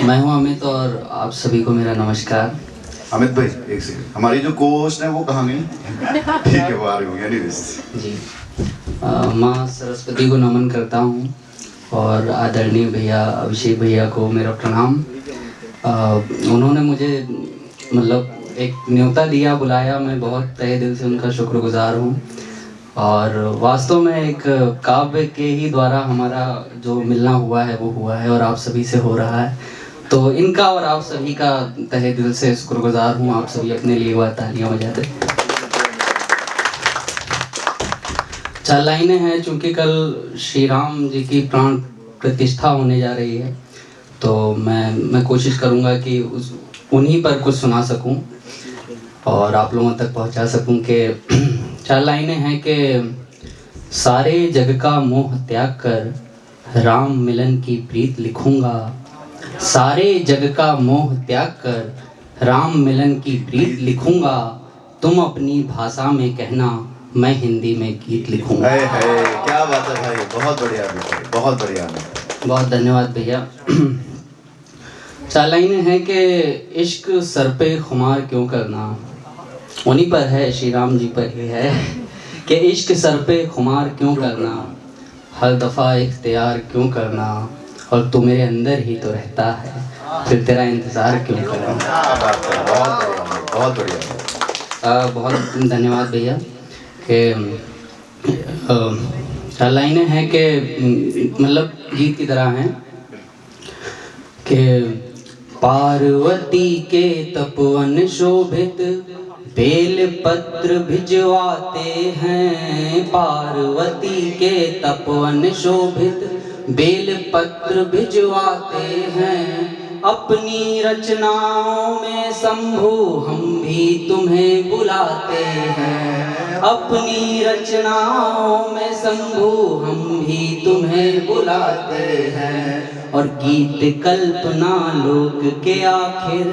मैं हूं अमित और आप सभी को मेरा नमस्कार। अमित भाई एक सेकंड, हमारी जो को-होस्ट है वो कहाँ गई? ठीक है, वो आ रही होंगी। एनीवेज जी, माँ सरस्वती को नमन करता हूं और आदरणीय भैया अभिषेक भैया को मेरा प्रणाम। उन्होंने मुझे मतलब एक न्योता दिया, बुलाया, मैं बहुत तहे दिल से उनका शुक्रगुजार हूं। और वास्तव में एक काव्य के ही द्वारा हमारा जो मिलना हुआ है वो हुआ है और आप सभी से हो रहा है, तो इनका और आप सभी का तहे दिल से शुक्रगुजार हूँ। आप सभी अपने लिए वह तालियां बजा दें। 4 लाइनें हैं, चूँकि कल श्री राम जी की प्राण प्रतिष्ठा होने जा रही है, तो मैं कोशिश करूँगा कि उन्हीं पर कुछ सुना सकूँ और आप लोगों तक पहुँचा सकूँ। कि 4 लाइनें हैं कि सारे जग का मोह त्याग कर राम मिलन की प्रीत लिखूँगा। सारे जग का मोह त्याग कर राम मिलन की प्रीत लिखूँगा। तुम अपनी भाषा में कहना, मैं हिंदी में गीत लिखूँगा। क्या बात है भाई, बहुत बढ़िया, बहुत बढ़िया। बहुत धन्यवाद भैया। 4 लाइनें हैं कि इश्क सर पे खुमार क्यों करना, उन्हीं पर है, श्री राम जी पर ही है कि इश्क सर पे खुमार क्यों करना, हर दफ़ा इख्तियार क्यों करना, और तू मेरे अंदर ही तो रहता है, फिर तेरा इंतज़ार क्यों करना। बहुत बढ़िया। बहुत धन्यवाद भैया। कि 4 लाइनें हैं कि मतलब गीत की तरह हैं कि पार्वती के तपोवन शोभित बेल पत्र भिजवाते हैं। पार्वती के तपोवन शोभित बेल पत्र भिजवाते हैं। अपनी रचनाओं में शंभु हम भी तुम्हें बुलाते हैं। अपनी रचनाओं में शंभु हम भी तुम्हें बुलाते हैं। और गीत कल्पना लोक के आखिर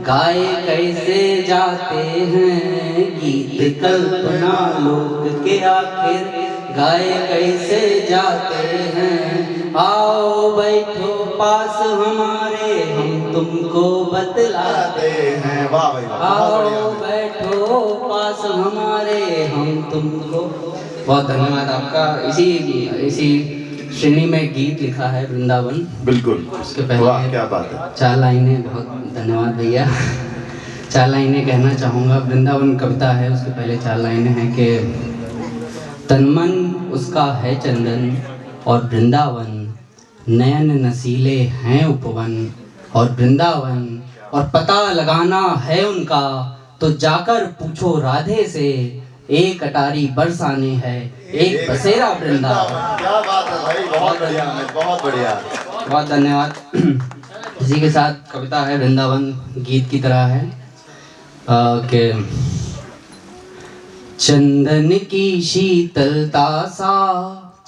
गाए कैसे जाते हैं। गीत कल्पना लोक के आखिर गाए कैसे जाते हैं। आओ बैठो पास हमारे, हम तुमको बतलाते हैं। वाह भाई, आओ बैठो पास हमारे, हम तुमको। बहुत धन्यवाद आपका। इसी श्रेणी में गीत लिखा है वृंदावन। बिल्कुल, उसके पहले वाह क्या बात है। 4 लाइनें, बहुत धन्यवाद भैया। 4 लाइनें कहना चाहूँगा। वृंदावन कविता है, उसके पहले 4 लाइनें हैं कि तन मन उसका है चंदन और वृंदावन, नयन नसीले हैं उपवन और वृंदावन, और पता लगाना है उनका तो जाकर पूछो राधे से। एक अटारी बरसाने है, एक बसेरा वृंदावन। क्या बात है भाई, बहुत बढ़िया, बहुत बढ़िया। बहुत धन्यवाद। इसी के साथ कविता है वृंदावन, गीत की तरह है कि चंदन की शीतलता सा,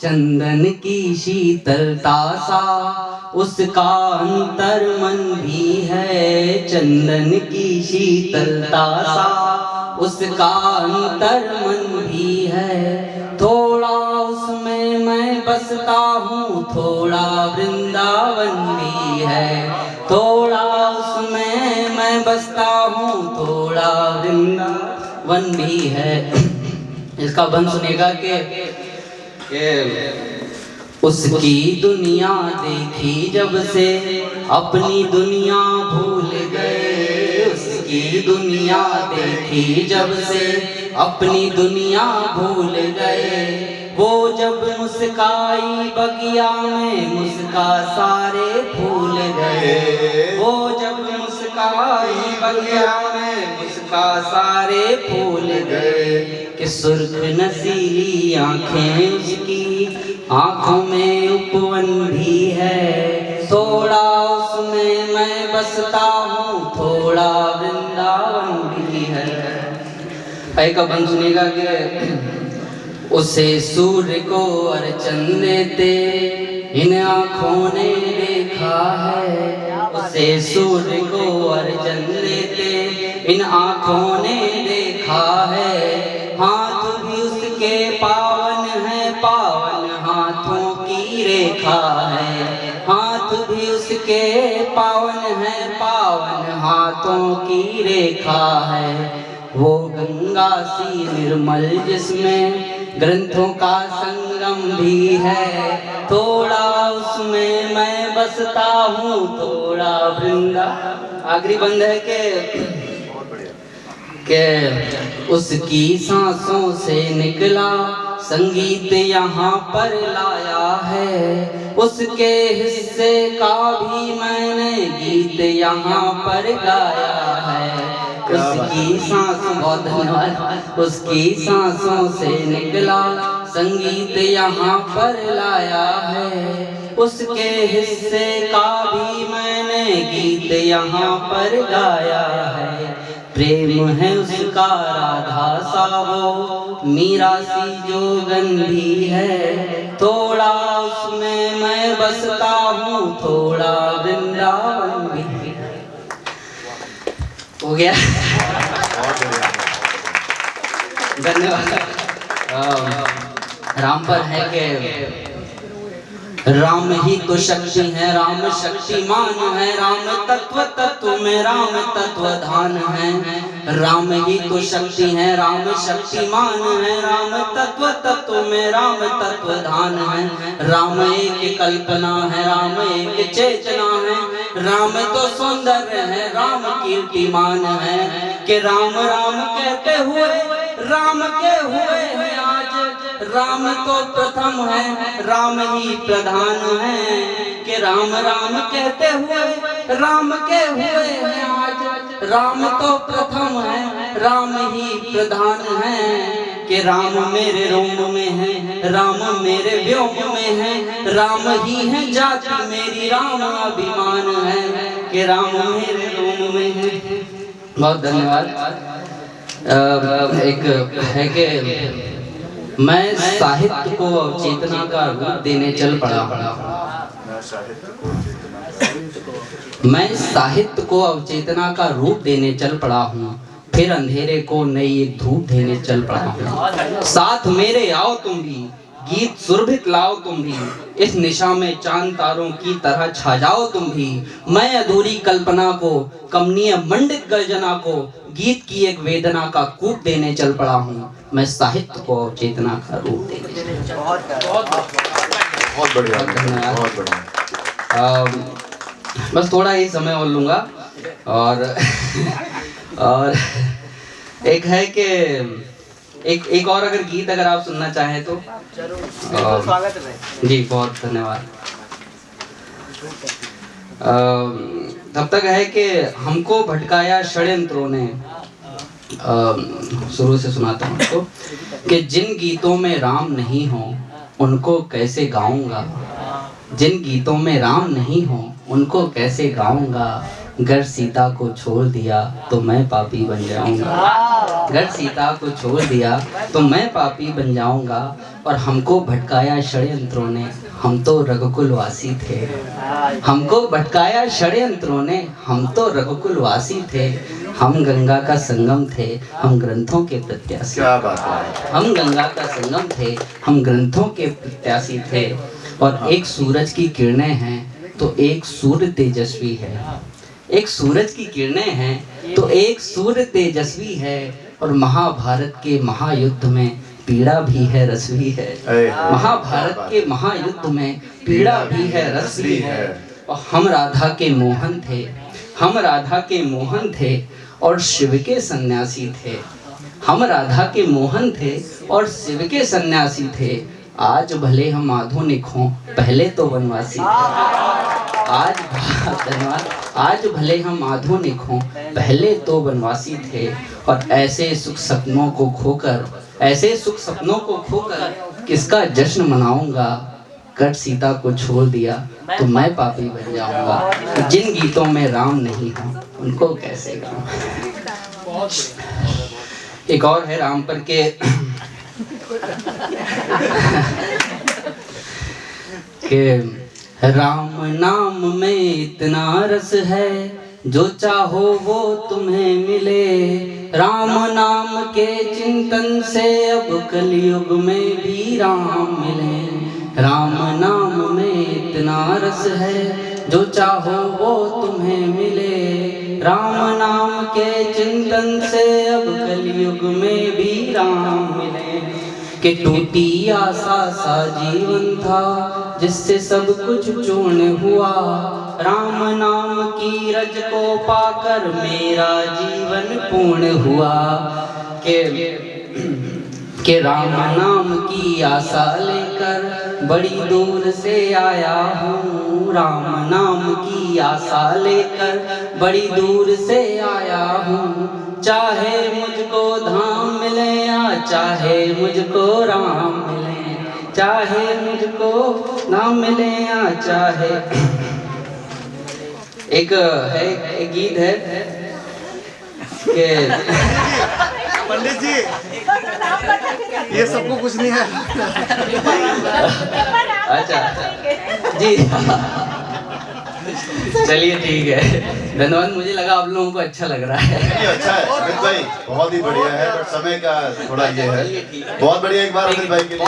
चंदन की शीतलता सा उसका अंतर मन भी है। चंदन की शीतलता सा उसका अंतर मन भी है। थोड़ा उसमें मैं बसता हूँ, थोड़ा वृंदावन भी है। थोड़ा उसमें मैं बसता हूँ, थोड़ा वृंदावन भी है। इसका बंद सुनेगा कि उसकी दुनिया देखी जब से अपनी दुनिया भूल गए। उसकी दुनिया देखी जब से अपनी दुनिया भूल गए। वो जब मुस्काई बगिया में मुस्का सारे फूल गए। वो जब मुस्काई बगिया में मुस्का सारे फूल गए। कि सुर्ख नसीली आँखें उसकी, आँखों में उपवन भी है। थोड़ा उसमें मैं बसता हूँ, थोड़ा वृंदावन भी है। एक बंद सुनेगा कि उसे सूर्य को अर्चन देते इन आँखों ने देखा है। उसे सूर्य को अर्चन देते इन आँखों ने देखा है। हाथ भी उसके पावन है, पावन हाथों की रेखा है। हाथ भी उसके पावन है, पावन हाथों की रेखा है, वो गंगा सी निर्मल जिसमें ग्रंथों का संगम भी है, थोड़ा उसमें मैं बसता हूँ, थोड़ा वृंदा। आखिरी बंद है के उसकी सांसों से निकला संगीत यहाँ पर लाया है, उसके हिस्से का भी मैंने गीत यहाँ पर गाया है। उसकी सांसों, बहुत धन्यवाद, उसकी सांसों से निकला संगीत यहाँ पर लाया है, उसके हिस्से का भी मैंने गीत यहाँ पर गाया है। प्रेम है उसका राधा सा वो मीरा सी जोगन भी है, थोड़ा उसमें मैं बसता हूँ, थोड़ा वृंदावन भी। हो गया। धन्यवाद। राम पर है कि राम ही तो शक्ति है, राम शक्तिमान है, राम तत्व तत्व में राम तत्व धान है। राम ही तो शक्ति है, राम शक्तिमान है, राम तत्व तत्व में राम तत्व धान है। राम एक कल्पना है, राम एक चेतना है, राम तो सौंदर्य है, राम कीर्तिमान है। कि राम राम कहते हुए राम के हुए हैं आज, राम तो प्रथम है, राम ही प्रधान है। कि राम राम कहते हुए राम के हुए हैं आज, राम तो प्रथम है, राम ही प्रधान है। कि राम मेरे रोम में है, राम मेरे व्योम में है, राम ही है जाति मेरी, राम अभिमान है। कि राम मेरे रोम में है। बहुत धन्यवाद। एक है कि मैं साहित्य को चेतना का रूप देने चल पड़ा, मैं साहित्य को अवचेतना का रूप देने चल पड़ा हूँ, फिर अंधेरे को नई एक धूप देने चल पड़ा हूँ। साथ मेरे आओ तुम भी, गीत सुरभित लाओ तुम भी, इस निशा में चांद तारों की तरह छा जाओ तुम भी। मैं अधूरी कल्पना को, कमनीय मंडित गर्जना को, गीत की एक वेदना का कूप देने चल पड़ा हूँ। मैं साहित्य को चेतना का रूप देने चल पड़ा हूँ। बहुत बढ़िया, बहुत बढ़िया। बस थोड़ा ही समय और लूंगा। और एक है कि एक और अगर गीत अगर आप सुनना चाहें तो स्वागत है जी। बहुत धन्यवाद। तब तक है कि हमको भटकाया षड्यंत्रों ने, शुरू से सुनाता हूँ आपको, कि जिन गीतों में राम नहीं हो उनको कैसे गाऊंगा, जिन गीतों में राम नहीं हो उनको कैसे गाऊंगा। घर सीता को छोड़ दिया तो मैं पापी बन जाऊंगा, घर सीता को छोड़ दिया तो मैं पापी बन जाऊंगा। और हमको भटकाया षड्यंत्रों ने, हम तो रघुकुलवासी थे, हमको भटकाया षड्यंत्रों ने, हम तो रघुकुलवासी थे। हम गंगा का संगम थे, हम ग्रंथों के प्रत्याशी, हम गंगा का संगम थे, हम ग्रंथों के प्रत्याशी थे। और एक सूरज की किरणें हैं तो एक सूर्य तेजस्वी है, एक सूरज की किरणें हैं तो एक सूर्य तेजस्वी है। और महाभारत के महायुद्ध में पीड़ा भी है, रस भी है। महाभारत के महायुद्ध में पीड़ा भी है, रस भी है। और हम राधा के मोहन थे, हम राधा के मोहन थे और शिव के सन्यासी थे। हम राधा के मोहन थे और शिव के सन्यासी थे। आज भले हम आधुनिक हों, पहले तो वनवासी थे। आज भले हम आधुनिक हों, पहले तो वनवासी थे। और ऐसे सुख सपनों को खोकर, ऐसे सुख सपनों को खोकर किसका जश्न मनाऊंगा। कर सीता को छोड़ दिया तो मैं पापी बन जाऊंगा। जिन गीतों में राम नहीं हो उनको कैसे गाऊं। एक और है राम पर के राम नाम में इतना रस है, जो चाहो वो तुम्हें मिले। राम नाम के चिंतन से अब कलयुग में भी राम मिले। राम नाम में इतना रस है, जो चाहो वो तुम्हें मिले। राम नाम के चिंतन से अब कलयुग में भी राम मिले। कि टूटी आशा सा जीवन था जिससे सब कुछ चूर्ण हुआ। राम नाम की रज को पाकर मेरा जीवन पूर्ण हुआ। कि राम नाम की आशा लेकर बड़ी दूर से आया हूँ। राम नाम की आशा लेकर बड़ी दूर से आया हूँ। चाहे मुझको धाम मिले या चाहे मुझको राम मिले। चाहे मुझको नाम मिले या चाहे एक गीत है कि पंडित जी ये सबको कुछ नहीं है। अच्छा जी चलिए ठीक है, धन्यवाद। मुझे लगा आप लोगों को अच्छा लग रहा है। ये अच्छा है अमित भाई, बहुत ही बढ़िया है, बट समय का थोड़ा ये है। बहुत बढ़िया, एक बार अमित भाई के लिए।